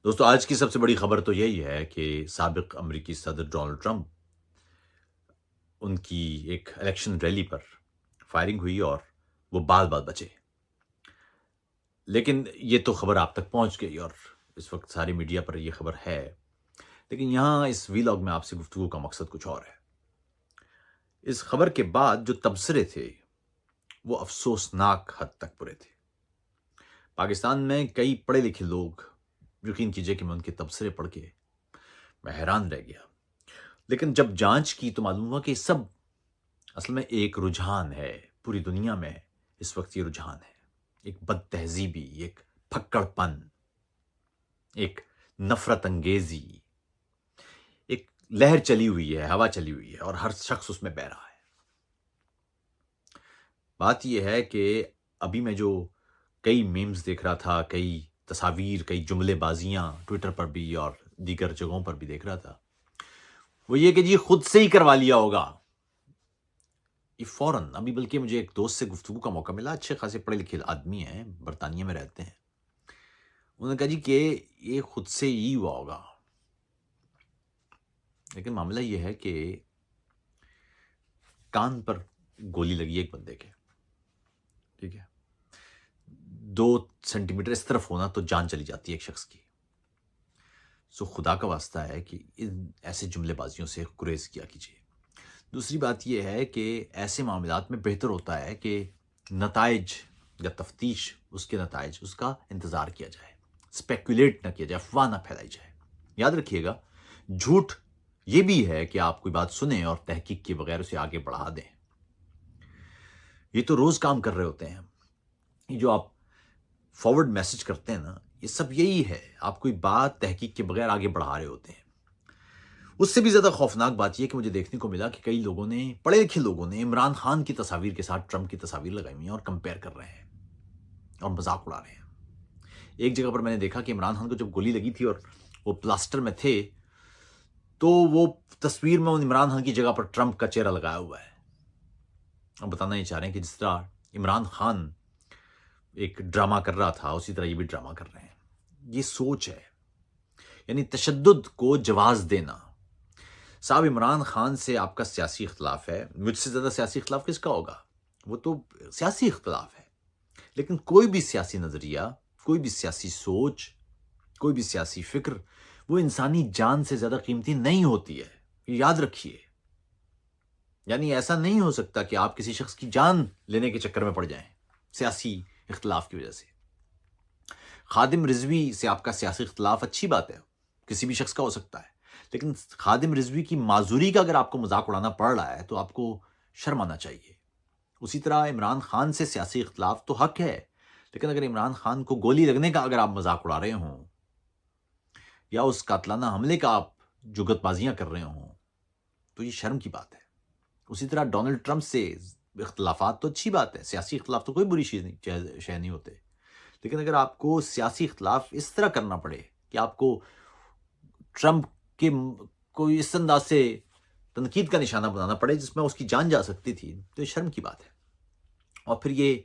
دوستو آج کی سب سے بڑی خبر تو یہی ہے کہ سابق امریکی صدر ڈونلڈ ٹرمپ ان کی ایک الیکشن ریلی پر فائرنگ ہوئی اور وہ بال بال بچے. لیکن یہ تو خبر آپ تک پہنچ گئی اور اس وقت ساری میڈیا پر یہ خبر ہے. لیکن یہاں اس ویلاگ میں آپ سے گفتگو کا مقصد کچھ اور ہے. اس خبر کے بعد جو تبصرے تھے وہ افسوسناک حد تک برے تھے. پاکستان میں کئی پڑھے لکھے لوگ، یقین کیجئے کہ میں ان کے تبصرے پڑھ کے میں حیران رہ گیا. لیکن جب جانچ کی تو معلوم ہوا کہ سب اصل میں ایک رجحان ہے. پوری دنیا میں اس وقت یہ رجحان ہے، ایک بد تہذیبی، ایک پھکڑ پن، ایک نفرت انگیزی، ایک لہر چلی ہوئی ہے، ہوا چلی ہوئی ہے اور ہر شخص اس میں بہہ رہا ہے. بات یہ ہے کہ ابھی میں جو کئی میمز دیکھ رہا تھا، کئی تصاویر، کئی جملے بازیاں ٹویٹر پر بھی اور دیگر جگہوں پر بھی دیکھ رہا تھا، وہ یہ کہ جی خود سے ہی کروا لیا ہوگا. یہ فوراً ابھی بلکہ مجھے ایک دوست سے گفتگو کا موقع ملا، اچھے خاصے پڑھے لکھے آدمی ہیں، برطانیہ میں رہتے ہیں. انہوں نے کہا جی کہ یہ خود سے ہی ہوا ہوگا. لیکن معاملہ یہ ہے کہ کان پر گولی لگی ایک بندے کے، ٹھیک ہے، 2 سینٹی میٹر اس طرف ہونا تو جان چلی جاتی ہے ایک شخص کی. سو خدا کا واسطہ ہے کہ ان ایسے جملے بازیوں سے گریز کیا کیجیے. دوسری بات یہ ہے کہ ایسے معاملات میں بہتر ہوتا ہے کہ نتائج یا تفتیش، اس کے نتائج، اس کا انتظار کیا جائے، اسپیکولیٹ نہ کیا جائے، افواہ نہ پھیلائی جائے. یاد رکھیے گا، جھوٹ یہ بھی ہے کہ آپ کوئی بات سنیں اور تحقیق کے بغیر اسے آگے بڑھا دیں. یہ تو روز کام کر رہے ہوتے ہیں. یہ جو آپ فارورڈ میسج کرتے ہیں نا، یہ سب یہی ہے. آپ کوئی بات تحقیق کے بغیر آگے بڑھا رہے ہوتے ہیں. اس سے بھی زیادہ خوفناک بات یہ کہ مجھے دیکھنے کو ملا کہ کئی لوگوں نے، پڑھے لکھے لوگوں نے، عمران خان کی تصاویر کے ساتھ ٹرمپ کی تصاویر لگائی ہوئی ہیں اور کمپیئر کر رہے ہیں اور مذاق اڑا رہے ہیں. ایک جگہ پر میں نے دیکھا کہ عمران خان کو جب گولی لگی تھی اور وہ پلاسٹر میں تھے تو وہ تصویر میں عمران خان کی جگہ پر ٹرمپ کا چہرہ لگایا ہوا ہے. اب بتانا یہ چاہ رہے ہیں کہ جس طرح عمران خان ایک ڈرامہ کر رہا تھا، اسی طرح یہ بھی ڈرامہ کر رہے ہیں. یہ سوچ ہے، یعنی تشدد کو جواز دینا. صاحب عمران خان سے آپ کا سیاسی اختلاف ہے، مجھ سے زیادہ سیاسی اختلاف کس کا ہوگا؟ وہ تو سیاسی اختلاف ہے. لیکن کوئی بھی سیاسی نظریہ، کوئی بھی سیاسی سوچ، کوئی بھی سیاسی فکر وہ انسانی جان سے زیادہ قیمتی نہیں ہوتی ہے. یہ یاد رکھیے. یعنی ایسا نہیں ہو سکتا کہ آپ کسی شخص کی جان لینے کے چکر میں پڑ جائیں سیاسی اختلاف کی وجہ سے. خادم رضوی سے آپ کا سیاسی اختلاف اچھی بات ہے، کسی بھی شخص کا ہو سکتا ہے. لیکن خادم رضوی کی معذوری کا اگر آپ کو مذاق اڑانا پڑ رہا ہے تو آپ کو شرم آنا چاہیے. اسی طرح عمران خان سے سیاسی اختلاف تو حق ہے، لیکن اگر عمران خان کو گولی لگنے کا اگر آپ مذاق اڑا رہے ہوں یا اس قاتلانہ حملے کا آپ جگت بازیاں کر رہے ہوں تو یہ شرم کی بات ہے. اسی طرح ڈونلڈ ٹرمپ سے اختلافات تو اچھی بات ہے، سیاسی اختلاف تو کوئی بری شے نہیں ہوتے. لیکن اگر آپ کو سیاسی اختلاف اس طرح کرنا پڑے کہ آپ کو ٹرمپ کے کوئی اس انداز سے تنقید کا نشانہ بنانا پڑے جس میں اس کی جان جا سکتی تھی، تو یہ شرم کی بات ہے. اور پھر یہ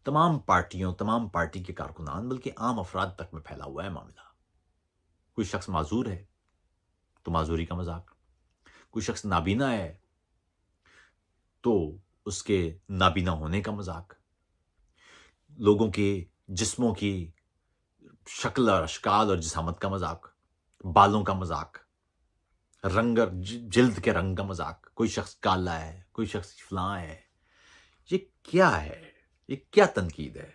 تمام پارٹیوں، تمام پارٹی کے کارکنان بلکہ عام افراد تک میں پھیلا ہوا ہے معاملہ. کوئی شخص معذور ہے تو معذوری کا مذاق، کوئی شخص نابینا ہے تو اس کے نابینا ہونے کا مذاق، لوگوں کے جسموں کی شکل اور اشکال اور جسامت کا مذاق، بالوں کا مذاق، رنگ، جلد کے رنگ کا مذاق. کوئی شخص کالا ہے، کوئی شخص فلاں ہے. یہ کیا ہے؟ یہ کیا تنقید ہے؟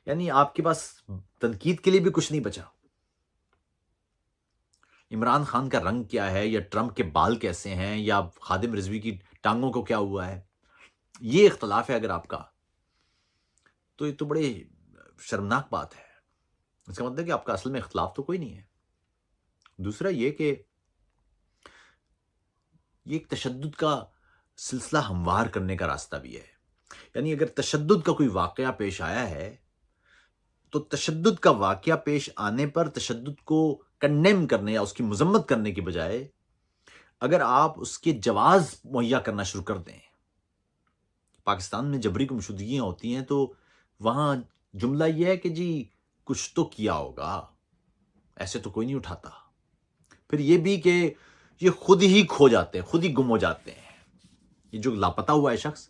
یعنی آپ کے پاس تنقید کے لیے بھی کچھ نہیں بچا. عمران خان کا رنگ کیا ہے، یا ٹرمپ کے بال کیسے ہیں، یا خادم رضوی کی ٹانگوں کو کیا ہوا ہے، یہ اختلاف ہے اگر آپ کا، تو یہ تو بڑے شرمناک بات ہے. اس کا مطلب ہے کہ آپ کا اصل میں اختلاف تو کوئی نہیں ہے. دوسرا یہ کہ یہ ایک تشدد کا سلسلہ ہموار کرنے کا راستہ بھی ہے. یعنی اگر تشدد کا کوئی واقعہ پیش آیا ہے تو تشدد کا واقعہ پیش آنے پر تشدد کو کنڈیم کرنے یا اس کی مذمت کرنے کی بجائے اگر آپ اس کے جواز مہیا کرنا شروع کر دیں. پاکستان میں جبری گمشدگیاں ہوتی ہیں تو وہاں جملہ یہ ہے کہ جی کچھ تو کیا ہوگا. ایسے تو کوئی نہیں اٹھاتا. پھر یہ بھی کہ یہ خود ہی کھو جاتے ہیں, خود ہی گم ہو جاتے ہیں. یہ جو لاپتہ ہوا ہے شخص,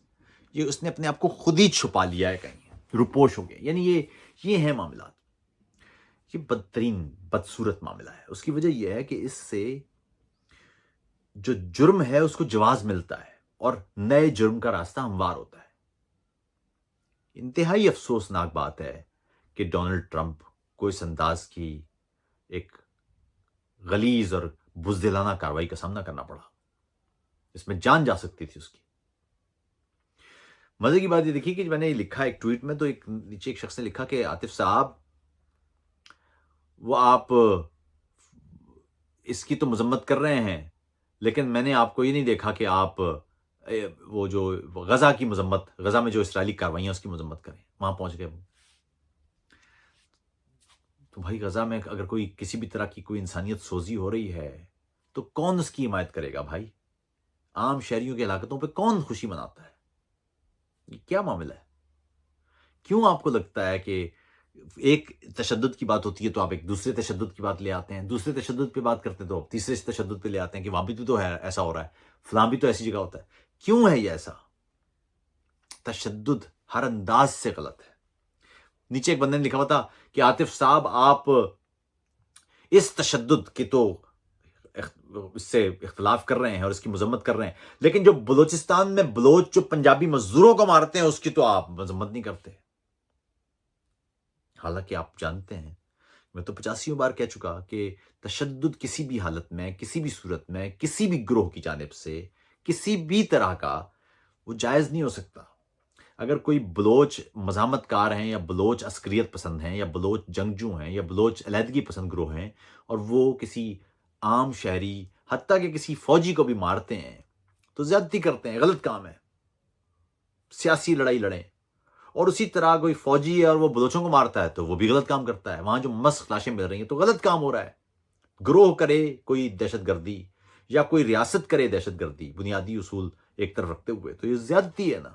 یہ اس نے اپنے آپ کو خود ہی چھپا لیا ہے کہیں, روپوش ہو گیا. یعنی یہ ہیں معاملات. یہ بدترین بدصورت معاملہ ہے. اس کی وجہ یہ ہے کہ اس سے جو جرم ہے اس کو جواز ملتا ہے اور نئے جرم کا راستہ ہموار ہوتا ہے. انتہائی افسوسناک بات ہے کہ ڈونلڈ ٹرمپ کو اس انداز کی ایک غلیظ اور بزدلانہ کارروائی کا سامنا کرنا پڑا. اس میں جان جا سکتی تھی اس کی. مزے کی بات یہ دیکھیے کہ میں نے لکھا ایک ٹویٹ میں, تو ایک نیچے ایک شخص نے لکھا کہ عاطف صاحب, وہ آپ اس کی تو مذمت کر رہے ہیں, لیکن میں نے آپ کو یہ نہیں دیکھا کہ آپ وہ جو غزہ کی مذمت, غزہ میں جو اسرائیلی کاروائیاں اس کی مذمت کریں. وہاں پہنچ گئے وہ. تو بھائی غزہ میں اگر کوئی کسی بھی طرح کی کوئی انسانیت سوزی ہو رہی ہے تو کون اس کی حمایت کرے گا بھائی؟ عام شہریوں کی ہلاکتوں پہ کون خوشی مناتا ہے؟ یہ کیا معاملہ ہے؟ کیوں آپ کو لگتا ہے کہ ایک تشدد کی بات ہوتی ہے تو آپ ایک دوسرے تشدد کی بات لے آتے ہیں, دوسرے تشدد پہ بات کرتے ہیں تو تیسرے تشدد پہ لے آتے ہیں کہ وہاں بھی تو ہے, ایسا ہو رہا ہے, فلاں بھی تو ایسی جگہ ہوتا ہے. کیوں ہے یہ ایسا؟ تشدد ہر انداز سے غلط ہے. نیچے ایک بندے نے لکھا ہوا تھا کہ عاطف صاحب آپ اس تشدد کی تو اس سے اختلاف کر رہے ہیں اور اس کی مذمت کر رہے ہیں, لیکن جو بلوچستان میں بلوچ جو پنجابی مزدوروں کو مارتے ہیں اس کی تو آپ مذمت نہیں کرتے. حالانکہ آپ جانتے ہیں, میں تو 85 بار کہہ چکا کہ تشدد کسی بھی حالت میں, کسی بھی صورت میں, کسی بھی گروہ کی جانب سے, کسی بھی طرح کا وہ جائز نہیں ہو سکتا. اگر کوئی بلوچ مزاحمت کار ہیں یا بلوچ عسکریت پسند ہیں یا بلوچ جنگجو ہیں یا بلوچ علیحدگی پسند گروہ ہیں اور وہ کسی عام شہری حتیٰ کہ کسی فوجی کو بھی مارتے ہیں تو زیادتی کرتے ہیں, غلط کام ہے. سیاسی لڑائی لڑیں. اور اسی طرح کوئی فوجی ہے اور وہ بلوچوں کو مارتا ہے تو وہ بھی غلط کام کرتا ہے. وہاں جو مسخ لاشیں مل رہی ہیں تو غلط کام ہو رہا ہے. گروہ کرے کوئی دہشت گردی یا کوئی ریاست کرے دہشت گردی بنیادی اصول ایک طرف رکھتے ہوئے, تو یہ زیادتی ہے نا.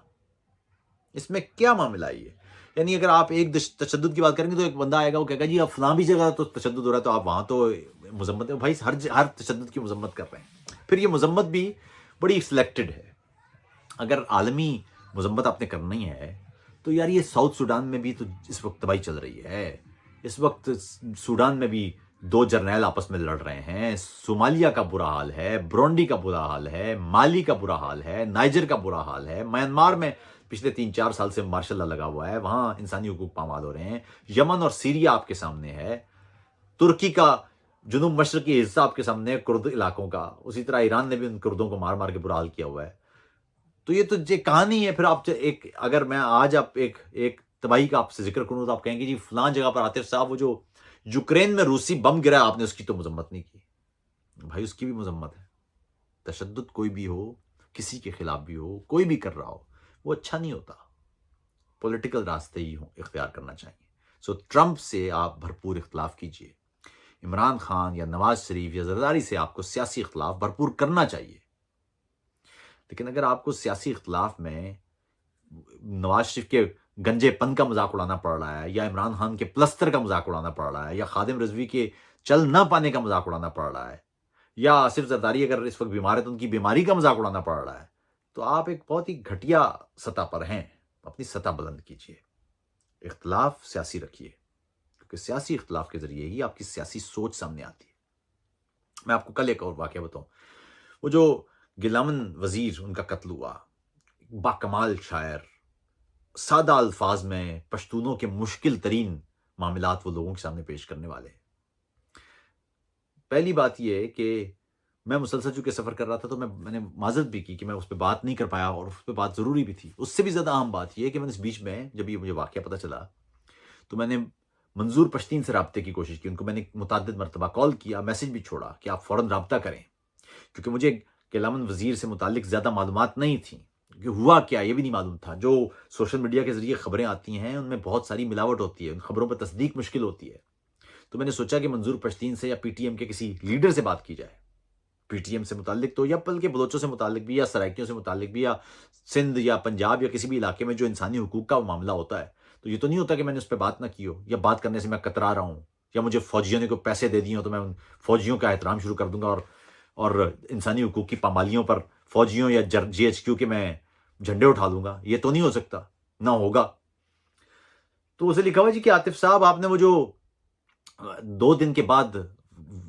اس میں کیا معاملہ ہے یہ؟ یعنی اگر آپ ایک تشدد کی بات کریں گے تو ایک بندہ آئے گا, وہ کہے گا جی اب فلاں بھی جگہ تو تشدد ہو رہا ہے تو آپ وہاں تو مذمت ہے. بھائی ہر تشدد کی مذمت کر رہے ہیں. پھر یہ مذمت بھی بڑی سلیکٹڈ ہے. اگر عالمی مذمت آپ نے کرنی ہے تو یار یہ ساؤتھ سوڈان میں بھی تو اس وقت تباہی چل رہی ہے. اس وقت سوڈان میں بھی 2 جرنیل آپس میں لڑ رہے ہیں. صومالیہ کا برا حال ہے, برونڈی کا برا حال ہے, مالی کا برا حال ہے, نائجر کا برا حال ہے, میانمار میں پچھلے 3-4 سال سے مارشل لا لگا ہوا ہے, وہاں انسانی حقوق پامال ہو رہے ہیں. یمن اور سیریا آپ کے سامنے ہے. ترکی کا جنوب مشرقی حصہ آپ کے سامنے ہے کرد علاقوں کا. اسی طرح ایران نے بھی ان کردوں کو مار مار کے برا حال کیا ہوا ہے. تو یہ تو کہانی ہے. پھر آپ اگر میں آج آپ ایک تباہی کا آپ سے ذکر کروں تو آپ کہیں گے جی فلاں جگہ پر عاطف صاحب وہ جو یوکرین میں روسی بم گرا آپ نے اس کی تو مذمت نہیں کی. بھائی اس کی بھی مذمت ہے. تشدد کوئی بھی ہو, کسی کے خلاف بھی ہو, کوئی بھی کر رہا ہو, وہ اچھا نہیں ہوتا. پولیٹیکل راستے ہی اختیار کرنا چاہیے. سو ٹرمپ سے آپ بھرپور اختلاف کیجئے. عمران خان یا نواز شریف یا زرداری سے آپ کو سیاسی اختلاف بھرپور کرنا چاہیے. لیکن اگر آپ کو سیاسی اختلاف میں نواز شریف کے گنجے پن کا مذاق اڑانا پڑ رہا ہے یا عمران خان کے پلستر کا مذاق اڑانا پڑ رہا ہے یا خادم رضوی کے چل نہ پانے کا مذاق اڑانا پڑ رہا ہے یا آصف زرداری اگر اس وقت بیمار ہے تو ان کی بیماری کا مذاق اڑانا پڑ رہا ہے, تو آپ ایک بہت ہی گھٹیا سطح پر ہیں. اپنی سطح بلند کیجیے. اختلاف سیاسی رکھیے, کیونکہ سیاسی اختلاف کے ذریعے ہی آپ کی سیاسی سوچ سامنے آتی ہے. میں آپ کو کل ایک اور واقعہ بتاؤں. وہ جو گلامن وزیر ان کا قتل ہوا, باکمال شاعر, سادہ الفاظ میں پشتونوں کے مشکل ترین معاملات وہ لوگوں کے سامنے پیش کرنے والے. پہلی بات یہ ہے کہ میں مسلسل چونکہ سفر کر رہا تھا تو میں نے معذرت بھی کی کہ میں اس پہ بات نہیں کر پایا, اور اس پہ بات ضروری بھی تھی. اس سے بھی زیادہ اہم بات یہ ہے کہ میں نے اس بیچ میں جب یہ مجھے واقعہ پتہ چلا تو میں نے منظور پشتین سے رابطے کی کوشش کی. ان کو میں نے متعدد مرتبہ کال کیا, میسج بھی چھوڑا کہ آپ فوراً رابطہ کریں, کیونکہ مجھے گلامن وزیر سے متعلق زیادہ معلومات نہیں تھیں کہ ہوا کیا یہ بھی نہیں معلوم تھا. جو سوشل میڈیا کے ذریعے خبریں آتی ہیں ان میں بہت ساری ملاوٹ ہوتی ہے, ان خبروں پر تصدیق مشکل ہوتی ہے. تو میں نے سوچا کہ منظور پشتین سے یا پی ٹی ایم کے کسی لیڈر سے بات کی جائے, پی ٹی ایم سے متعلق تو, یا بلکہ بلوچوں سے متعلق بھی, یا سرائکیوں سے متعلق بھی, یا سندھ یا پنجاب یا کسی بھی علاقے میں جو انسانی حقوق کا معاملہ ہوتا ہے. تو یہ تو نہیں ہوتا کہ میں نے اس پہ بات نہ کی ہو یا بات کرنے سے میں کترا رہا ہوں. یا مجھے فوجیوں نے کوئی پیسے دے دیے ہوں تو میں ان فوجیوں کا احترام شروع کر دوں گا اور انسانی حقوق کی پامالیوں پر فوجیوں یا GHQ کے میں جھنڈے اٹھا دوں گا. یہ تو نہیں ہو سکتا، نہ ہوگا. تو اسے لکھا ہوا جی کہ عاطف صاحب آپ نے وہ جو 2 دن کے بعد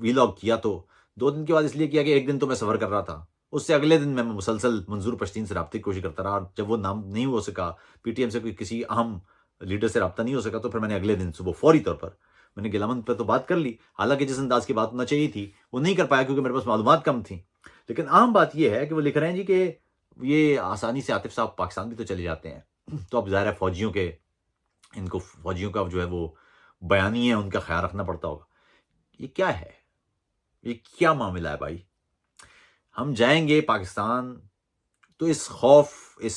ویلاگ کیا، تو 2 دن کے بعد اس لیے کیا کہ ایک دن تو میں سفر کر رہا تھا، اس سے اگلے دن میں مسلسل منظور پشتین سے رابطے کی کوشش کرتا رہا. جب وہ نام نہیں ہو سکا، PTM سے کوئی کسی اہم لیڈر سے رابطہ نہیں ہو سکا، تو پھر میں نے اگلے دن صبح فوری طور پر میں نے گیلامن پہ تو بات کر لی. حالانکہ جس انداز کی بات ہونا چاہیے تھی وہ نہیں کر پایا کیونکہ میرے پاس معلومات کم تھیں. لیکن اہم بات یہ ہے کہ وہ لکھ رہے ہیں جی کہ یہ آسانی سے عاطف صاحب پاکستان بھی تو چلے جاتے ہیں، تو اب ظاہر ہے فوجیوں کا جو ہے وہ بیانی ہے، ان کا خیال رکھنا پڑتا ہوگا. یہ کیا ہے؟ یہ کیا معاملہ ہے بھائی؟ ہم جائیں گے پاکستان تو اس خوف، اس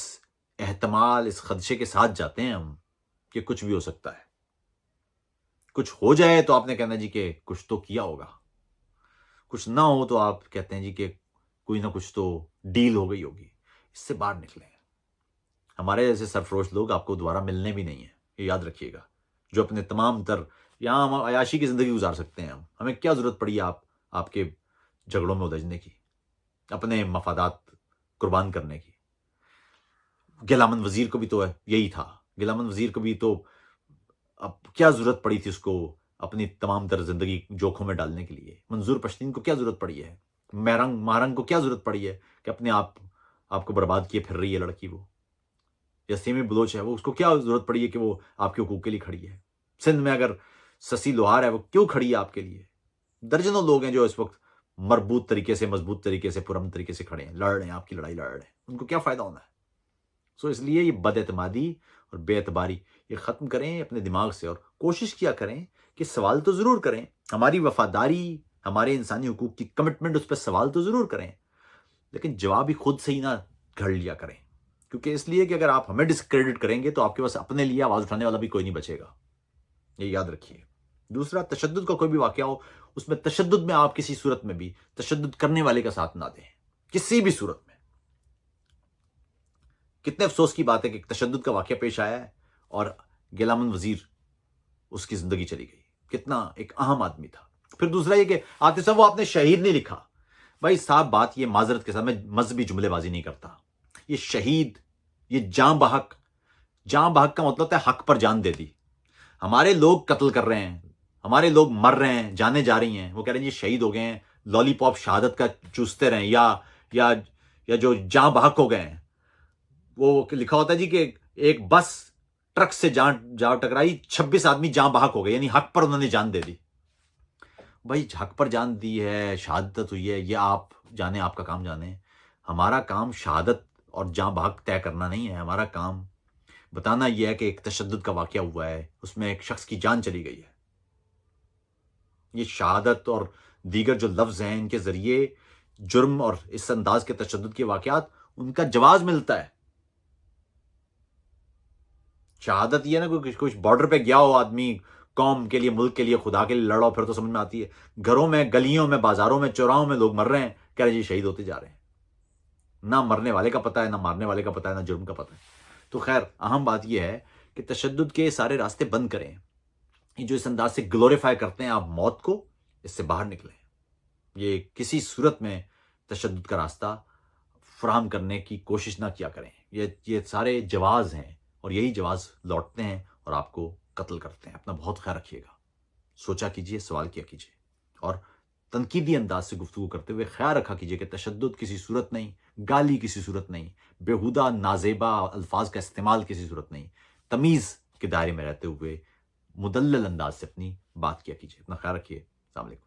احتمال، اس خدشے کے ساتھ جاتے ہیں ہم کہ کچھ بھی ہو سکتا ہے. کچھ ہو جائے تو آپ نے کہنا جی کہ کچھ تو کیا ہوگا، کچھ نہ ہو تو آپ کہتے ہیں جی کہ کوئی نہ کچھ تو ڈیل ہو گئی ہوگی. اس سے باہر نکلیں. ہمارے جیسے سرفروش لوگ آپ کو دوبارہ ملنے بھی نہیں ہیں، یہ یاد رکھیے گا. جو اپنے تمام تر یہاں ہم عیاشی کی زندگی گزار سکتے ہیں. ہمیں کیا ضرورت پڑی ہے آپ کے جھگڑوں میں الجھنے کی، اپنے مفادات قربان کرنے کی. گیلامن وزیر کو بھی تو یہی تھا. گیلامن وزیر کو بھی تو اب کیا ضرورت پڑی تھی اس کو اپنی تمام تر زندگی جوکھوں میں ڈالنے کے لیے. منظور پشتین کو کیا ضرورت پڑی ہے؟ مہرنگ کو کیا ضرورت پڑی ہے کہ اپنے آپ کو برباد کیے پھر رہی ہے لڑکی وہ؟ یا سیمی بلوچ ہے وہ، اس کو کیا ضرورت پڑی ہے کہ وہ آپ کے حقوق کے لیے کھڑی ہے؟ سندھ میں اگر سسی لوہار ہے وہ کیوں کھڑی ہے آپ کے لیے؟ درجنوں لوگ ہیں جو اس وقت مربوط طریقے سے، مضبوط طریقے سے، پرامن طریقے سے کھڑے ہیں، لڑ رہے ہیں، آپ کی لڑائی لڑ رہے ہیں. ان کو کیا فائدہ ہونا ہے؟ سو اس لیے یہ بد اعتمادی اور بے اعتباری یہ ختم کریں اپنے دماغ سے، اور کوشش کیا کریں کہ سوال تو ضرور کریں. ہماری وفاداری، ہمارے انسانی حقوق کی کمٹمنٹ، اس پہ سوال تو ضرور کریں، لیکن جواب ہی خود سے ہی نہ گھڑ لیا کریں. کیونکہ اس لیے کہ اگر آپ ہمیں ڈسکریڈٹ کریں گے تو آپ کے پاس اپنے لیے آواز اٹھانے والا بھی کوئی نہیں بچے گا. یہ یاد رکھیے. دوسرا، تشدد کا کوئی بھی واقعہ ہو، اس میں تشدد میں آپ کسی صورت میں بھی تشدد کرنے والے کا ساتھ نہ دیں، کسی بھی صورت میں. کتنے افسوس کی بات ہے کہ تشدد کا واقعہ پیش آیا ہے اور گیلامن وزیر اس کی زندگی چلی گئی. کتنا ایک اہم آدمی تھا. پھر دوسرا یہ کہ عاطف صاحب وہ آپ نے شہید نہیں لکھا. بھائی صاحب بات یہ معذرت کے ساتھ، میں مذہبی جملے بازی نہیں کرتا. یہ شہید، یہ جاں بحق کا مطلب ہوتا ہے حق پر جان دے دی. ہمارے لوگ قتل کر رہے ہیں، ہمارے لوگ مر رہے ہیں، جانیں جا رہی ہیں، وہ کہہ رہے ہیں یہ شہید ہو گئے ہیں، لالی پاپ شہادت کا چوستے رہیں، یا جو جاں بحق ہو گئے ہیں. وہ لکھا ہوتا ہے جی کہ ایک بس ٹرک سے جا ٹکرائی، 26 آدمی جاں بحق ہو گئے، یعنی حق پر انہوں نے جان دے دی. بھائی حق پر جان دی ہے، شہادت ہوئی ہے، یہ آپ جانیں، آپ کا کام جانیں. ہمارا کام شہادت اور جاں بحق طے کرنا نہیں ہے. ہمارا کام بتانا یہ ہے کہ ایک تشدد کا واقعہ ہوا ہے، اس میں ایک شخص کی جان چلی گئی ہے. یہ شہادت اور دیگر جو لفظ ہیں، ان کے ذریعے جرم اور اس انداز کے تشدد کے واقعات، ان کا جواز ملتا ہے. شہادت یہ نا کچھ بارڈر پہ گیا ہو آدمی، قوم کے لیے، ملک کے لیے، خدا کے لیے لڑا، پھر تو سمجھ میں آتی ہے. گھروں میں، گلیوں میں، بازاروں میں، چوراہوں میں لوگ مر رہے ہیں، کہہ رہے جی شہید ہوتے جا رہے ہیں. نہ مرنے والے کا پتہ ہے، نہ مارنے والے کا پتہ ہے، نہ جرم کا پتہ ہے. تو خیر اہم بات یہ ہے کہ تشدد کے سارے راستے بند کریں. یہ جو اس انداز سے گلوریفائی کرتے ہیں آپ موت کو، اس سے باہر نکلیں. یہ کسی صورت میں تشدد کا راستہ فراہم کرنے کی کوشش نہ کیا کریں. یہ سارے جواز ہیں اور یہی جواز لوٹتے ہیں اور آپ کو قتل کرتے ہیں. اپنا بہت خیال رکھیے گا. سوچا کیجئے، سوال کیا کیجئے، اور تنقیدی انداز سے گفتگو کرتے ہوئے خیال رکھا کیجئے کہ تشدد کسی صورت نہیں، گالی کسی صورت نہیں، بیہودہ نازیبا الفاظ کا استعمال کسی صورت نہیں. تمیز کے دائرے میں رہتے ہوئے مدلل انداز سے اپنی بات کیا کیجئے. اپنا خیال رکھیے. السلام علیکم.